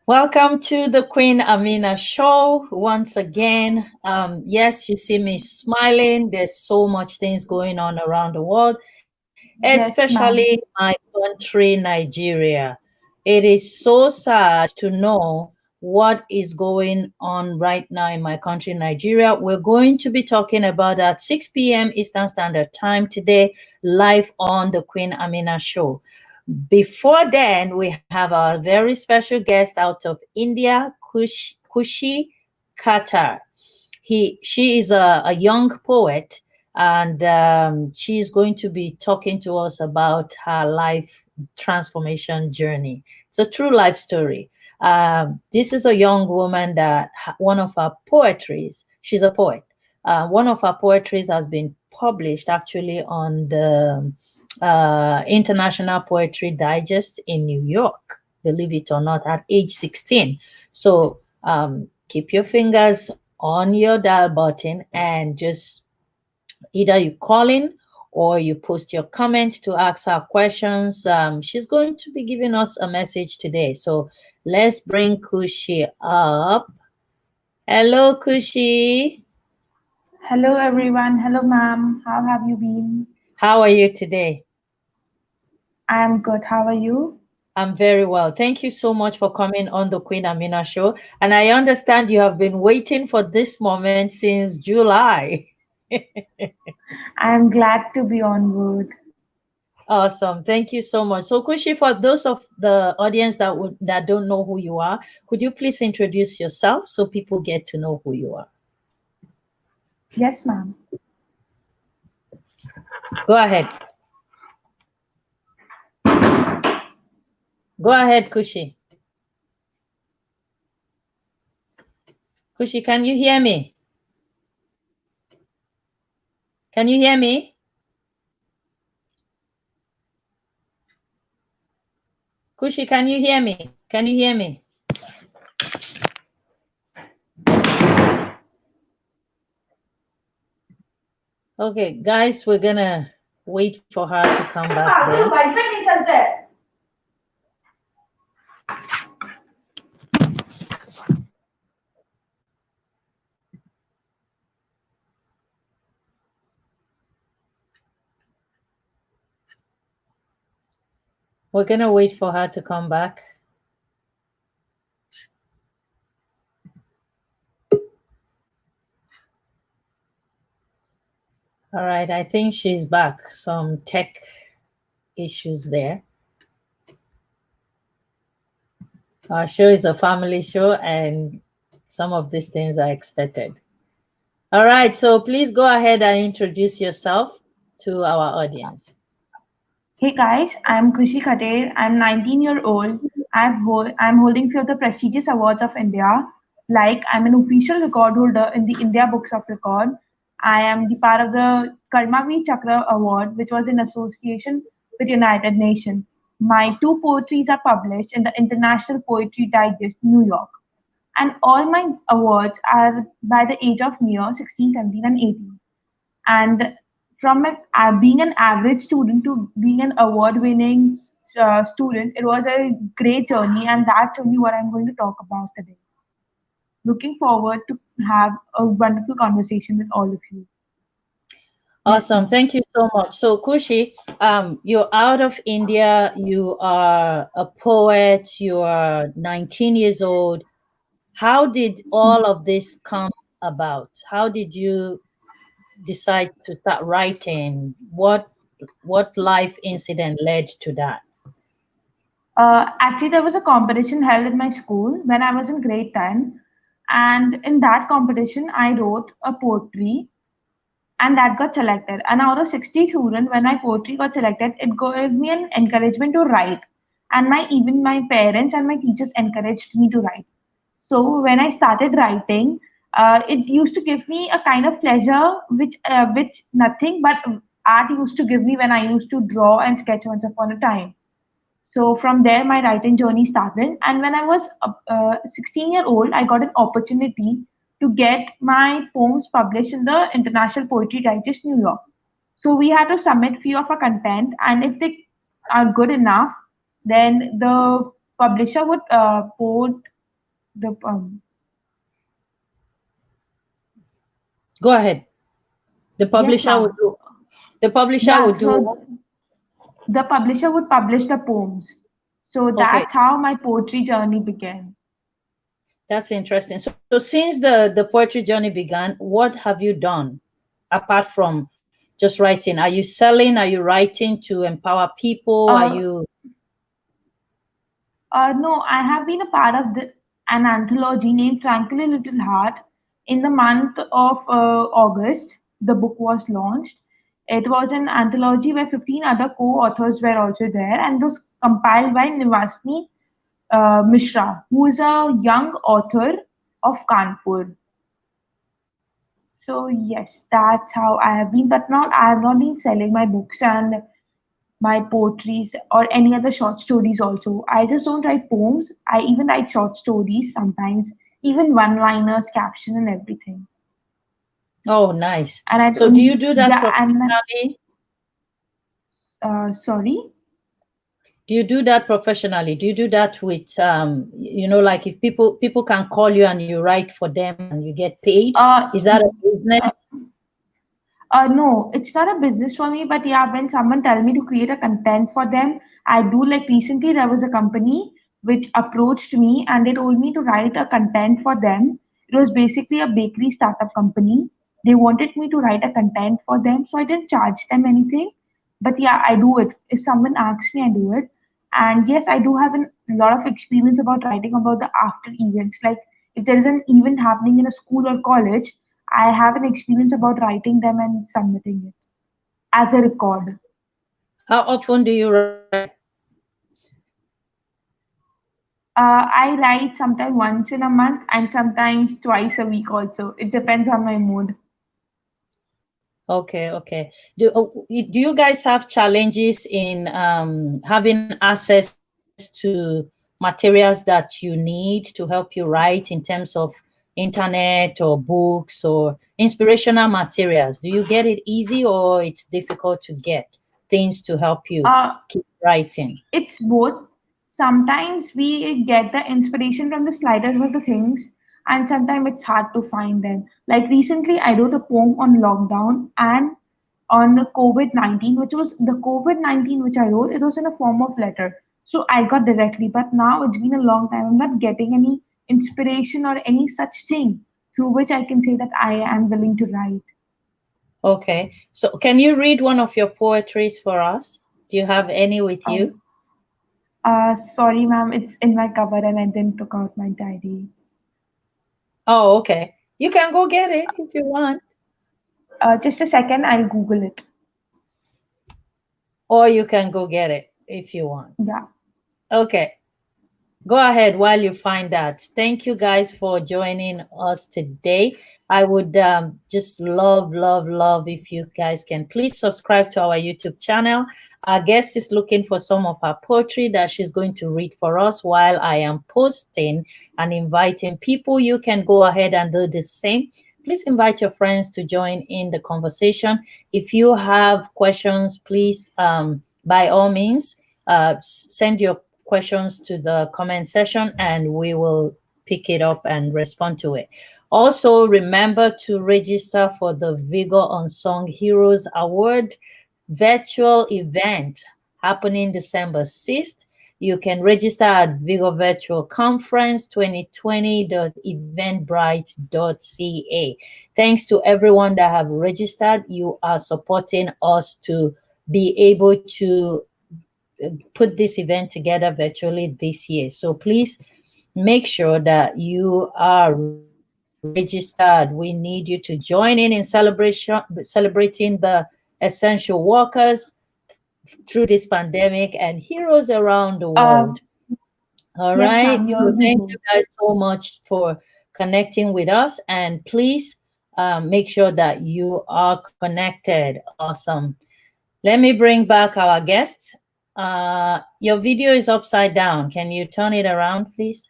Welcome to the Queen Amina show once again. Yes, you see me smiling. There's so much things going on around the world, Yes, especially ma'am. my country, Nigeria. It is so sad to know what is going on right now in my country, Nigeria. We're going to be talking about that 6 p.m. Eastern Standard Time today, live on the Queen Amina show. Before then, we have our very special guest out of India, Khushi Khater. She is a young poet, and she is going to be talking to us about her life transformation journey. It's a true life story. This is a young woman that one of her poetries, she's a poet. One of her poetries has been published actually on the International Poetry Digest in New York, believe it or not, at age 16. So keep your fingers on your dial button and just either you call in or you post your comment to ask her questions. She's going to be giving us a message today. So let's bring Kushi up. Hello, Kushi. Hello, everyone. Hello, ma'am. How have you been? How are you today? I am good. How are you? I'm very well. Thank you so much for coming on the Queen Amina show. And I understand you have been waiting for this moment since July. I am glad to be on board. Awesome. Thank you so much. So Kushi, for those of the audience that don't know who you are, could you please introduce yourself so people get to know who you are? Yes, ma'am. Go ahead. Go ahead, Kushi. Kushi, can you hear me? Can you hear me? Kushi, can you hear me? Can you hear me? Okay, guys, we're gonna wait for her to come back there. We're gonna wait for her to come back. All right, I think she's back. Some tech issues there. Our show is a family show, and some of these things are expected. All right, so please go ahead and introduce yourself to our audience. Hey, guys. I am Khushi Khater. I am 19-year-old. I am holding few of the prestigious awards of India. Like, I am an official record holder in the India Books of Record. I am the part of the Karmaveer Chakra Award, which was in association with United Nations. My two poetries are published in the International Poetry Digest, New York. And all my awards are by the age of near 16, 17, and 18. And from being an average student to being an award winning student, it was a great journey, and that's only what I'm going to talk about today. Looking forward to have a wonderful conversation with all of you. Yes, Awesome. ma'am. Thank you so much. So, Kushi, you're out of India. You are a poet. You are 19 years old. How did all of this come about? How did you decide to start writing? What life incident led to that? Actually, there was a competition held in my school when I was in grade 10. And in that competition, I wrote a poetry and that got selected. And out of 60 students, when my poetry got selected, it gave me an encouragement to write. And my even my parents and my teachers encouraged me to write. So when I started writing, it used to give me a kind of pleasure which nothing but art used to give me when I used to draw and sketch once upon a time. So from there, my writing journey started. And when I was 16-year-old, I got an opportunity to get my poems published in the International Poetry Digest, New York. So we had to submit few of our content, and if they are good enough, then the publisher would The Go ahead. The Yes, publisher would ma'am. do. The publisher Yeah, would do so what? the publisher would publish the poems. So Okay, that's how my poetry journey began. that's interesting. So since the poetry journey began, what have you done apart from just writing? Are you selling? Are you writing to empower people? Are Uh, you no, I have been a part of an anthology named Tranquilly Little Heart. In the month of August, the book was launched. It was an anthology where 15 other co-authors were also there, and it was compiled by Nivasni Mishra, who is a young author of Kanpur. So yes, that's how I have been. But not I have not been selling my books and my poetries or any other short stories also. I just don't write poems. I even write short stories sometimes, even one-liners, caption and everything. oh nice. And I So do you don't, do that yeah, and professionally? sorry. Do you do that professionally? Do you do that with like if people can call you and you write for them and you get paid? Uh, Is that a business? uh, no, it's not a business for me, but yeah, when someone tell me to create a content for them, I do. Like recently, there was a company which approached me and they told me to write a content for them. It was basically a bakery startup company. They wanted me to write a content for them, so I didn't charge them anything. But yeah, I do it. If someone asks me, I do it. And yes, I do have a lot of experience about writing about the after events. Like if there is an event happening in a school or college, I have an experience about writing them and submitting it as a record. How often do you write? I write sometimes once in a month and sometimes twice a week also. It depends on my mood. Okay, okay. Do you guys have challenges in having access to materials that you need to help you write in terms of internet or books or inspirational materials? Do you get it easy or it's difficult to get things to help you Uh, keep writing? it's both. Sometimes we get the inspiration from the sliders of the things, and sometimes it's hard to find them. Like recently, I wrote a poem on lockdown and on the COVID-19, which was the COVID-19 which I wrote, it was in a form of letter. So I got directly, but now it's been a long time. I'm not getting any inspiration or any such thing through which I can say that I am willing to write. Okay. So can you read one of your poetries for us? Do you have any with you? Um, Sorry, ma'am, it's in my cupboard and I didn't took out my diary. Oh, okay. You can go get it if you want, Just a second, I'll Google it. or you can go get it if you want. Yeah. Okay. Go ahead while you find that. Thank you guys for joining us today. I would just love if you guys can please subscribe to our YouTube channel. Our guest is looking for some of her poetry that she's going to read for us while I am posting and inviting people. You can go ahead and do the same. Please invite your friends to join in the conversation. If you have questions, please, by all means, send your questions to the comment section and we will pick it up and respond to it. Also, remember to register for the Vigor Unsung Heroes Award virtual event happening December 6th. You can register at Vigor Virtual Conference 2020.eventbrite.ca. Thanks to everyone that have registered. You are supporting us to be able to put this event together virtually this year. So please make sure that you are registered. We need you to join in celebrating the essential workers through this pandemic and heroes around the world. Um, All yes, right. ma'am, So yours is thank you good. guys so much for connecting with us. And please make sure that you are connected. Awesome. Let me bring back our guest. Your video is upside down. Can you turn it around, please?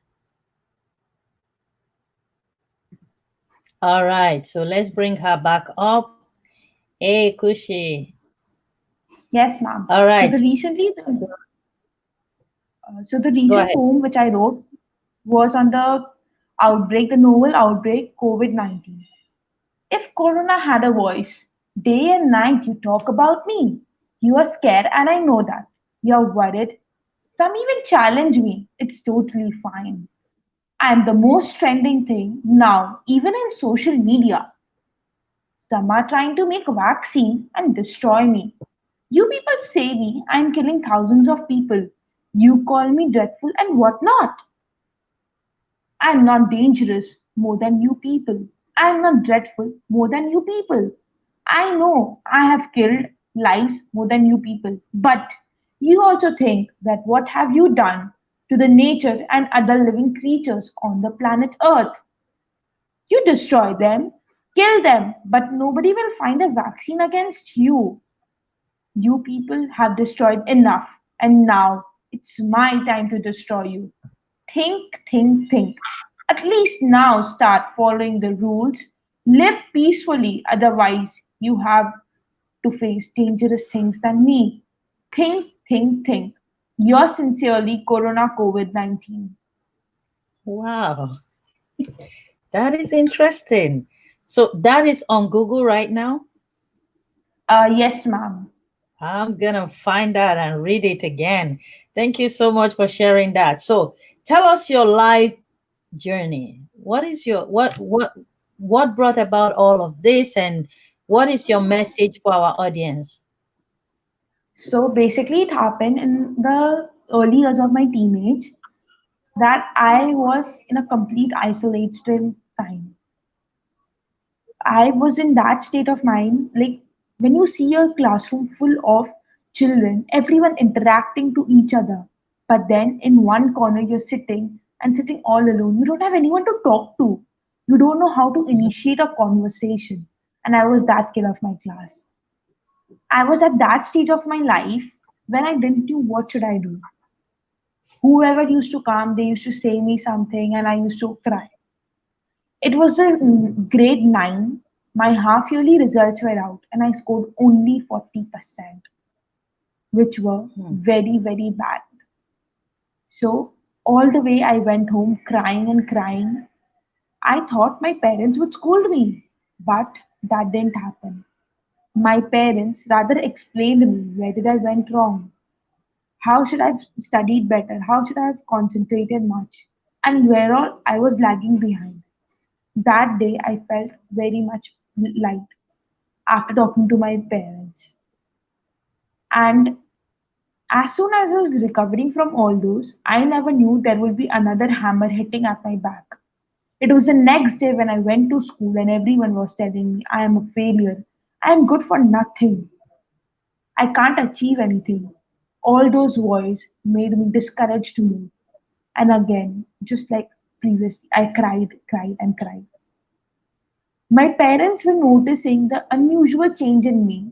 All right. So let's bring her back up. Hey, Khushi. Yes, ma'am. All So right. the recently, so the Go recent ahead. poem which I wrote was on the Outbreak, the novel outbreak, COVID 19. If Corona had a voice, day and night you talk about me. You are scared, and I know that. You're worried. Some even challenge me. It's totally fine. I'm the most trending thing now, even in social media. Some are trying to make vaccine and destroy me. You people say me I'm killing thousands of people. You call me dreadful and whatnot. I'm not dangerous more than you people. I'm not dreadful more than you people. I know I have killed lives more than you people. But you also think that what have you done to the nature and other living creatures on the planet Earth? You destroy them, kill them, but nobody will find a vaccine against you. You people have destroyed enough, and now it's my time to destroy you. Think, think, think. At least now start following the rules. Live peacefully, otherwise, you have to face dangerous things than me. Think, think, think. Yours sincerely, Corona COVID 19. Wow, that is interesting. So that is on Google right now. Yes, ma'am. I'm gonna find that and read it again. Thank you so much for sharing that. So tell us your life journey. What is your what brought about all of this, and what is your message for our audience? So basically, it happened in the early years of my teenage that I was in a complete isolated time. I was in that state of mind, like when you see a classroom full of children, everyone interacting to each other, but then in one corner you're sitting and sitting all alone. You don't have anyone to talk to. You don't know how to initiate a conversation. And I was that kid of my class. I was at that stage of my life when I didn't know what should I do. Whoever used to come, they used to say me something and I used to cry. It was in grade 9. My half yearly results were out and I scored only 40%, which were Hmm. very, very bad. So, all the way I went home crying and crying. I thought my parents would scold me, but that didn't happen. My parents rather explained me where did I went wrong. How should I have studied better? How should I have concentrated much? And where all I was lagging behind. That day I felt very much light after talking to my parents. And as soon as I was recovering from all those, I never knew there would be another hammer hitting at my back. It was the next day when I went to school and everyone was telling me I am a failure. I am good for nothing. I can't achieve anything. All those voices made me discouraged more. And again, just like previously, I cried, cried, and cried. My parents were noticing the unusual change in me,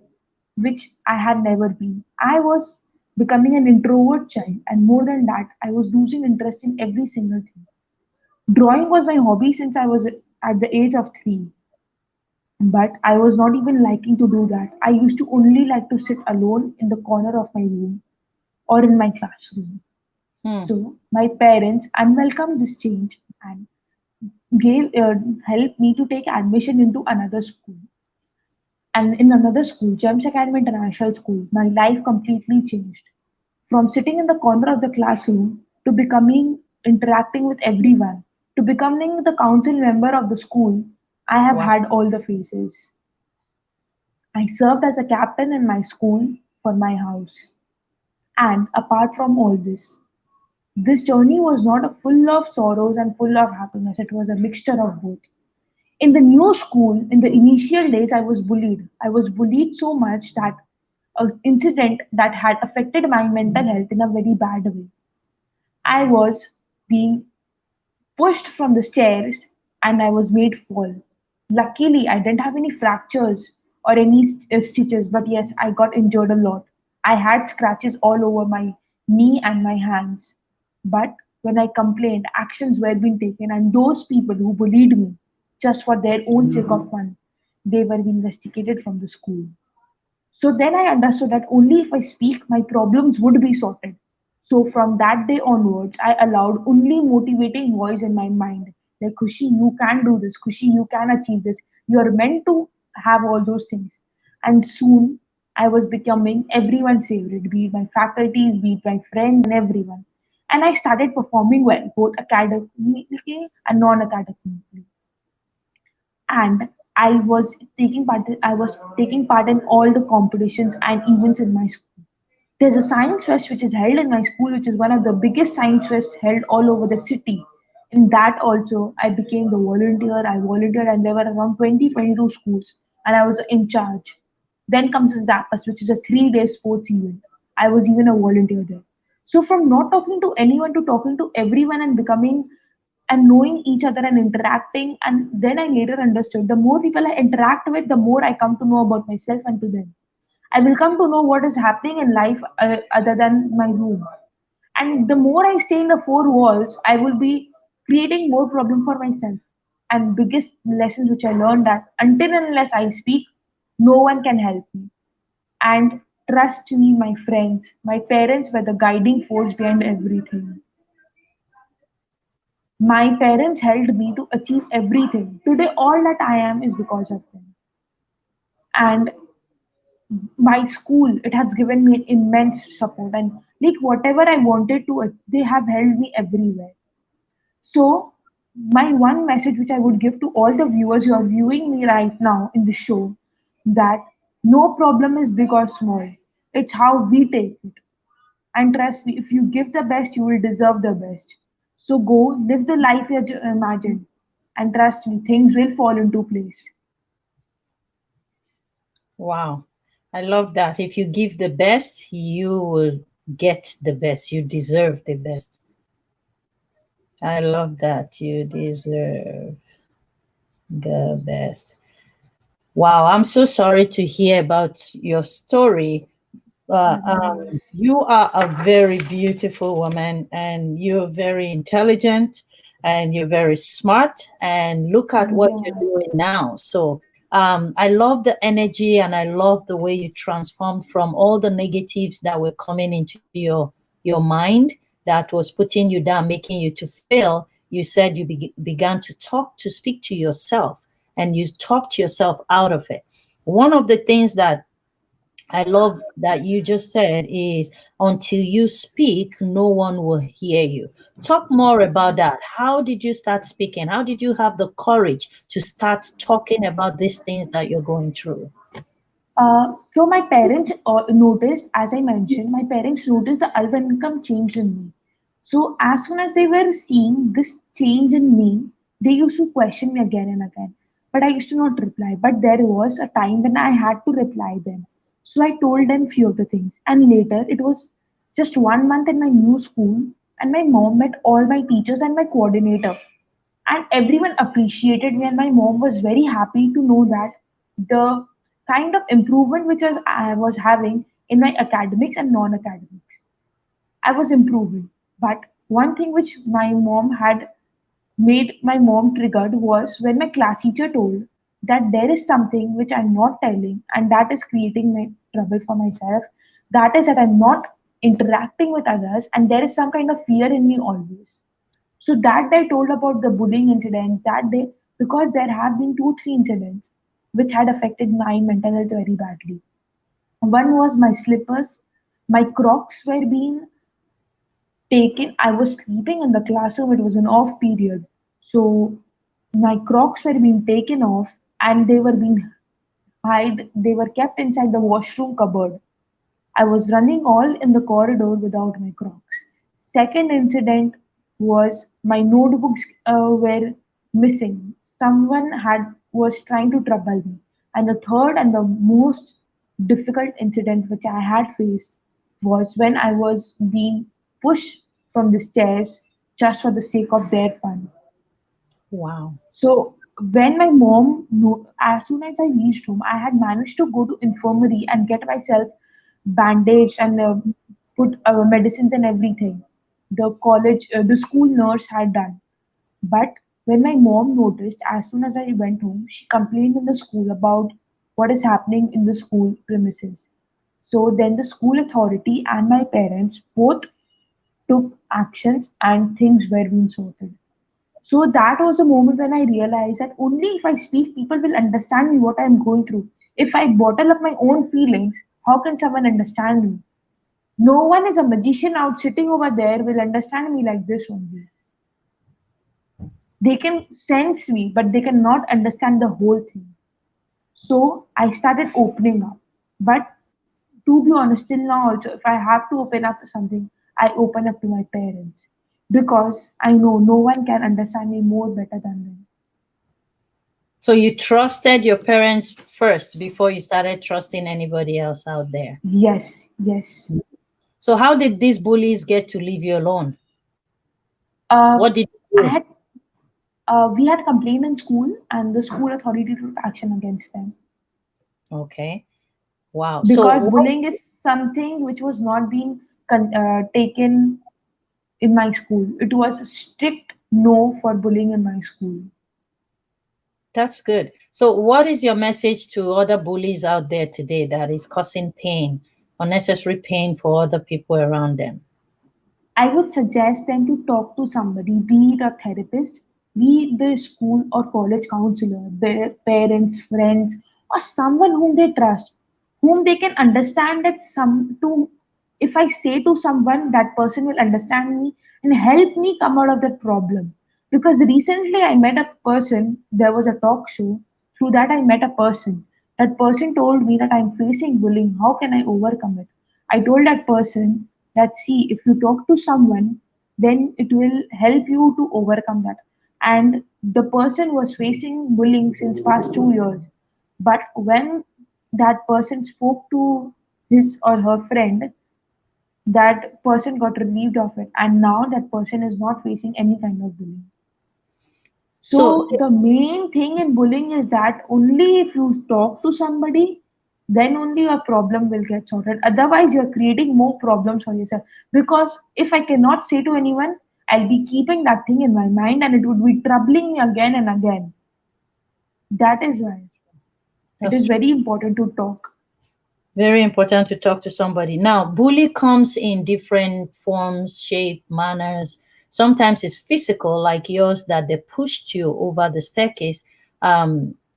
which I had never been. I was becoming an introvert child, and more than that, I was losing interest in every single thing. Drawing was my hobby since I was at the age of 3, but I was not even liking to do that. I used to only like to sit alone in the corner of my room or in my classroom. Hmm. So my parents unwelcomed this change and gave helped me to take admission into another school. And in another school, Gems Academy International School, my life completely changed. From sitting in the corner of the classroom to becoming interacting with everyone, to becoming the council member of the school, I have Wow. had all the phases. I served as a captain in my school for my house. And apart from all this journey was not a full of sorrows and full of happiness. It was a mixture of both. In the new school, in the initial days, I was bullied. I was bullied so much that an incident that had affected my mental health in a very bad way. I was being pushed from the stairs and I was made fall. Luckily, I didn't have any fractures or any stitches, but yes, I got injured a lot. I had scratches all over my knee and my hands. But when I complained, actions were being taken, and those people who bullied me just for their own sake of fun, they were being investigated from the school. So then I understood that only if I speak, my problems would be sorted. So from that day onwards, I allowed only motivating voice in my mind. like, Khushi, you can do this. Khushi, you can achieve this. You are meant to have all those things. And soon I was becoming everyone's favorite, be it my faculties, be it my friends, and everyone. And I started performing well, both academically and non-academically. And I was taking part in all the competitions and events in my school. There's a science fest which is held in my school, which is one of the biggest science fests held all over the city. In that also, I became the volunteer. I volunteered, and there were around 22 schools, and I was in charge. Then comes the Zappas, which is a 3 day sports event. I was even a volunteer there. So from not talking to anyone to talking to everyone and becoming and knowing each other and interacting, and then I later understood the more people I interact with, the more I come to know about myself and to them. I will come to know what is happening in life other than my room. And the more I stay in the four walls, I will be creating more problem for myself. And biggest lessons which I learned that until and unless I speak, no one can help me. And trust me, my friends, my parents were the guiding force behind everything. My parents helped me to achieve everything. Today, all that I am is because of them. And my school, it has given me immense support, and like whatever I wanted to, they have held me everywhere. So my one message which I would give to all the viewers who are viewing me right now in the show, that no problem is big or small, it's how we take it. And trust me, if you give the best, you will deserve the best. So go live the life you imagine, and trust me, things will fall into place. Wow. I love that. If you give the best, you will get the best. You deserve the best. I love that. You deserve the best. Wow. I'm so sorry to hear about your story. You are a very beautiful woman, and you're very intelligent, and you're very smart, and look at what you're Yeah. doing now. So I love the energy, and I love the way you transformed from all the negatives that were coming into your mind, that was putting you down, making you to fail. You said you began to talk, to speak to yourself, and you talked yourself out of it. One of the things that I love that you just said is, until you speak, no one will hear you. Talk more about that. How did you start speaking? How did you have the courage to start talking about these things that you're going through? So my parents noticed, as I mentioned, my parents noticed the alpha income change in me. So as soon as they were seeing this change in me, they used to question me again and again. But I used to not reply. But there was a time when I had to reply them. So I told them few of the things. And later, it was just 1 month in my new school, and my mom met all my teachers and my coordinator, and everyone appreciated me, and my mom was very happy to know that the kind of improvement which I was having in my academics and non-academics, I was improving. But one thing which my mom had made my mom triggered was when my class teacher told that there is something which I'm not telling, and that is creating my trouble for myself. That is that I'm not interacting with others, and there is some kind of fear in me always. So that day I told about the bullying incidents that day, because there have been two, three incidents which had affected my mental health very badly. One was my slippers, my Crocs were being taken. I was sleeping in the classroom. It was an off period, so my Crocs were being taken off, and they were being hide. They were kept inside the washroom cupboard. I was running all in the corridor without my Crocs. Second incident was my notebooks were missing. Someone had was trying to trouble me. And the third and the most difficult incident which I had faced was when I was being pushed from the stairs just for the sake of their fun. Wow. So when my mom, as soon as I reached home, I had managed to go to infirmary and get myself bandaged and put medicines and everything. The school nurse had done. But when my mom noticed, as soon as I went home, she complained in the school about what is happening in the school premises. So then the school authority and my parents both took actions, and things were being sorted. So that was a moment when I realized that only if I speak, people will understand me what I'm going through. If I bottle up my own feelings, how can someone understand me? No one is a magician out sitting over there will understand me like this only. They can sense me, but they cannot understand the whole thing. So I started opening up. But to be honest, till now also, if I have to open up to something, I open up to my parents because I know no one can understand me more better than them. So you trusted your parents first before you started trusting anybody else out there. Yes, yes. So how did these bullies get to leave you alone? Uh, What did I you had we had complained in school, and the school authority took action against them do? Okay. Wow. because So bullying is something which was not being taken in my school. It was a strict no for bullying in my school. that's good. So what is your message to other bullies out there today that is causing pain, unnecessary pain for other people around them? I would suggest them to talk to somebody, be it a therapist, be it the school or college counselor, their parents, friends, or someone whom they trust, whom they can understand that some to if I say to someone, that person will understand me and help me come out of that problem. Because recently I met a person, there was a talk show, through that I met a person. That person told me that I'm facing bullying, how can I overcome it? I told that person that see, if you talk to someone, then it will help you to overcome that. And the person was facing bullying since past 2 years. But when that person spoke to his or her friend, that person got relieved of it. And now that person is not facing any kind of bullying. So So the main thing in bullying is that only if you talk to somebody, then only your problem will get sorted. Otherwise, you're creating more problems for yourself. Because if I cannot say to anyone, I'll be keeping that thing in my mind and it would be troubling me again and again. That is why it that's is true. very important to talk. Very important to talk to somebody. Now, bully comes in different forms, shape, manners. Sometimes it's physical, like yours, that they pushed you over the staircase.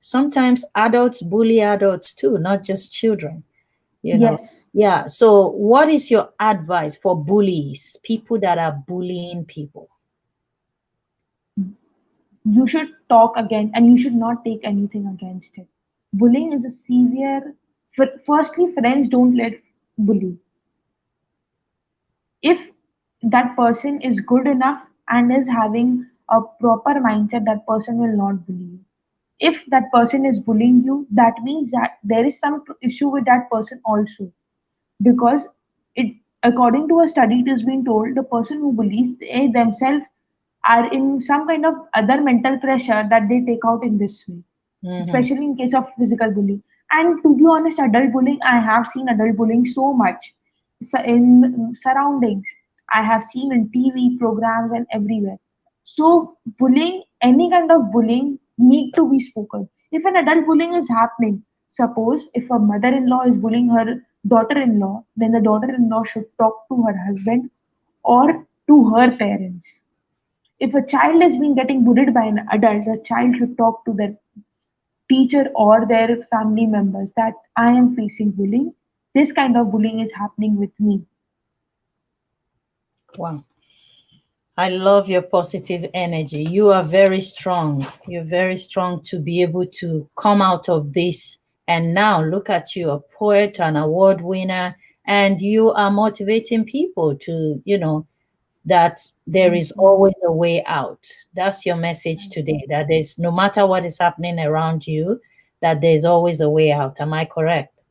Sometimes adults bully adults too, not just children, you know. Yes, Yeah. So, what is your advice for bullies, people that are bullying people? you should talk again and you should not take anything against it. Bullying is a severe. Firstly, friends don't let bully. If that person is good enough and is having a proper mindset, that person will not bully you. If that person is bullying you, that means that there is some issue with that person also. Because it, according to a study, it has been told the person who bullies, they themselves are in some kind of other mental pressure that they take out in this way, Mm-hmm. especially in case of physical bullying. And to be honest, adult bullying, I have seen adult bullying so much. So in surroundings, I have seen in TV programs and everywhere. So bullying, any kind of bullying, need to be spoken. If an adult bullying is happening, suppose if a mother-in-law is bullying her daughter-in-law, then the daughter-in-law should talk to her husband or to her parents. If a child is being getting bullied by an adult, the child should talk to their teacher or their family members that I am facing bullying. This kind of bullying is happening with me. Wow. I love your positive energy. You are very strong. You're very strong to be able to come out of this. And now look at you, a poet, an award winner, and you are motivating people to, that there is Yes, ma'am. always a way out. That's your message today, that there's no matter what is happening around you, that there's always a way out. Am I correct?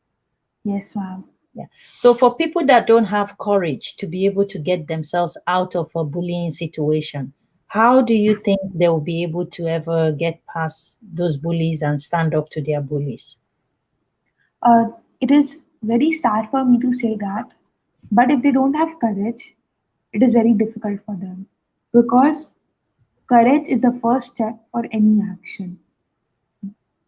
Yes, ma'am. Yeah. So for people that don't have courage to be able to get themselves out of a bullying situation, how do you think they will be able to ever get past those bullies and stand up to their bullies? It is very sad for me to say that, but if they don't have courage, it is very difficult for them because courage is the first step for any action.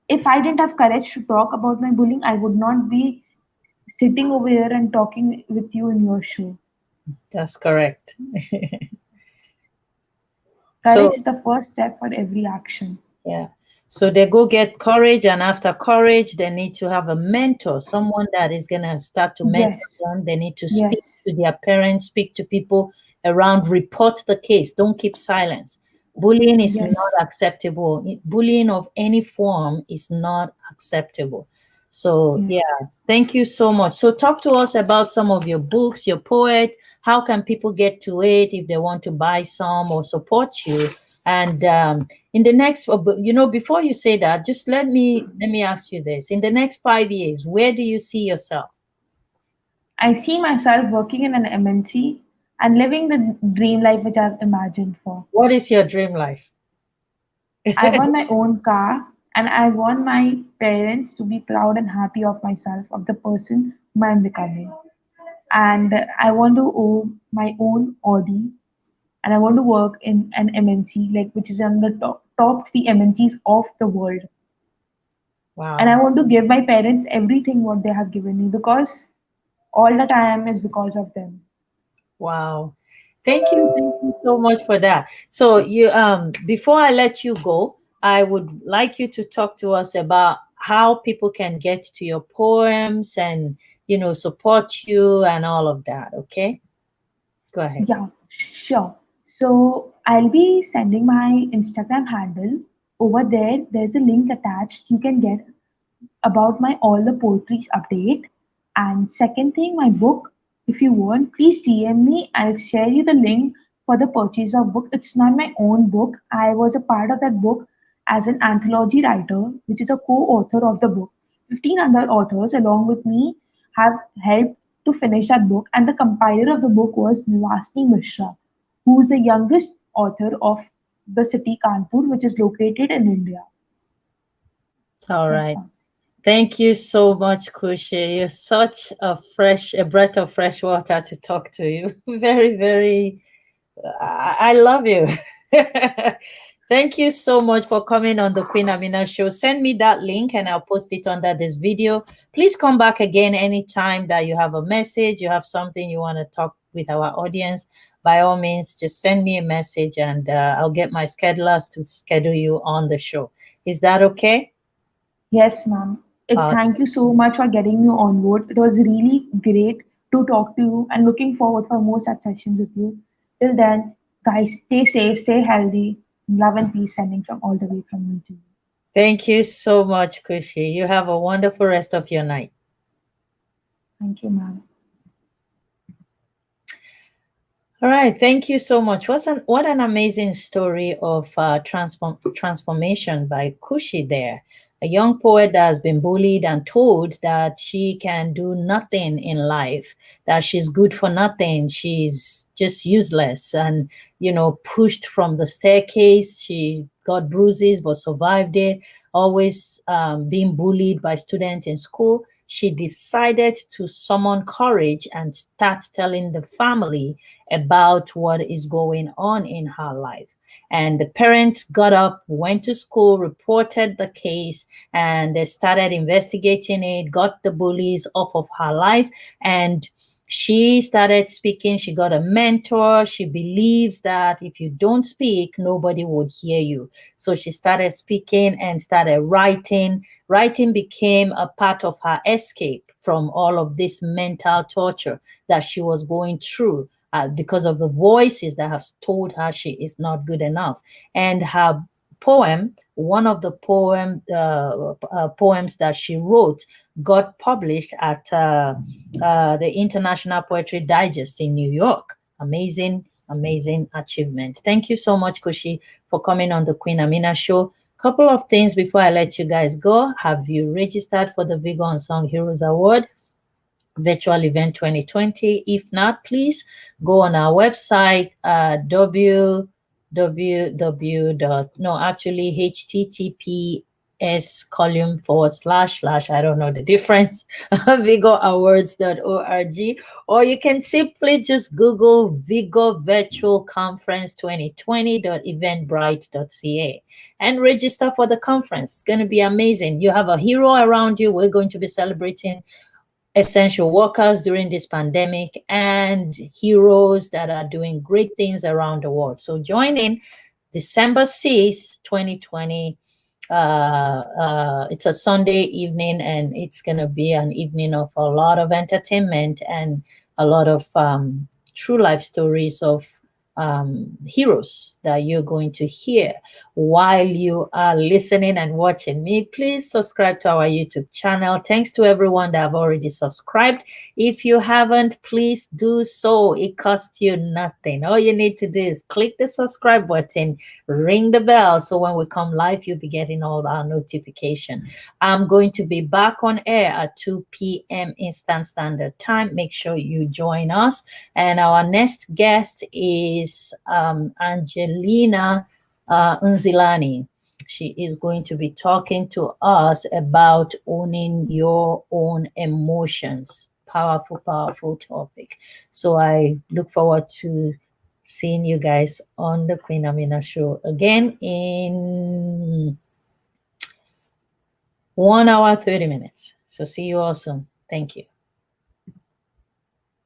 If I didn't have courage to talk about my bullying, I would not be sitting over here and talking with you in your show. That's correct. So Courage is the first step for every action. yeah. So they go get courage, and after courage, they need to have a mentor, someone that is going to start to mentor Yes, them. They need to speak yes, to their parents, speak to people around, report the case. Don't keep silence. Bullying is not yes. acceptable. Bullying of any form is not acceptable. So, Yes. yeah, thank you so much. So, talk to us about some of your books, your poet. How can people get to it if they want to buy some or support you? And in the next, before you say that, just let me ask you this: in the next 5 years, where do you see yourself? I see myself working in an MNC and living the dream life which I've imagined for. What is your dream life? I want my own car and I want my parents to be proud and happy of myself, of the person whom I'm becoming. And I want to own my own Audi and I want to work in an MNC, like which is on the top three MNCs of the world. And I Wow. want to give my parents everything what they have given me because all that I am is because of them. Wow. Thank you so much for that. So you before I let you go, I would like you to talk to us about how people can get to your poems and support you and all of that, okay? Go ahead. Yeah, sure. So I'll be sending my Instagram handle. Over there, there's a link attached. You can get about my all the poetries update. And second thing, my book. If you want, please DM me. I'll share you the link for the purchase of book. It's not my own book. I was a part of that book as an anthology writer, which is a co-author of the book. 15 other authors along with me have helped to finish that book. And the compiler of the book was Nivasni Mishra, who is the youngest author of the city Kanpur, which is located in India. All Yes, right. ma'am. Thank you so much, Khushi. You're such a breath of fresh water to talk to you. Very, very, I love you. Thank you so much for coming on the Queen Amina show. Send me that link and I'll post it under this video. Please come back again anytime that you have a message, you have something you want to talk with our audience. By all means, just send me a message and I'll get my schedulers to schedule you on the show. Is that okay? Yes, ma'am. Uh, Thank you so much for getting me on board. It was really great to talk to you and looking forward for more such sessions with you. Till then, guys, stay safe, stay healthy. Love and peace sending from all the way from me to you. Thank you so much, Kushi. You have a wonderful rest of your night. Thank you, ma'am. All right, thank you so much. What an amazing story of transformation by Kushi there. A young poet that has been bullied and told that she can do nothing in life, that she's good for nothing, she's just useless, and pushed from the staircase. She got bruises but survived it. Always being bullied by students in school. She decided to summon courage and start telling the family about what is going on in her life. And the parents got up, went to school, reported the case, and they started investigating it, got the bullies off of her life. And she started speaking. She got a mentor. She believes that if you don't speak, nobody would hear you. So she started speaking and started writing. Writing became a part of her escape from all of this mental torture that she was going through because of the voices that have told her she is not good enough. And her poem, one of the poems that she wrote, got published at the International Poetry Digest in New York. Amazing, amazing achievement. Thank you so much, Kushi, for coming on the Queen Amina show. Couple of things before I let you guys go. Have you registered for the Vigor Unsung Heroes Award virtual event 2020? If not, please go on our website, www dot no actually https column / I don't know the difference vigorawards.org, or you can simply just Google Vigor Virtual Conference 2020.eventbrite.ca and register for the conference. It's going to be amazing. You have a hero around you. We're going to be celebrating essential workers during this pandemic and heroes that are doing great things around the world. So join in. December 6th, 2020. It's a Sunday evening, and it's going to be an evening of a lot of entertainment and a lot of true life stories of heroes that you're going to hear while you are listening and watching me. Please subscribe to our YouTube channel. Thanks to everyone that have already subscribed. If you haven't, please do so. It costs you nothing. All you need to do is click the subscribe button, ring the bell, so when we come live, you'll be getting all our notification. I'm going to be back on air at 2 p.m. Eastern Standard Time. Make sure you join us. And our next guest is Angelina Unzilani. She is going to be talking to us about owning your own emotions. Powerful, powerful topic. So I look forward to seeing you guys on the Queen Amina show again in 1 hour, 30 minutes. So see you all soon. Thank you.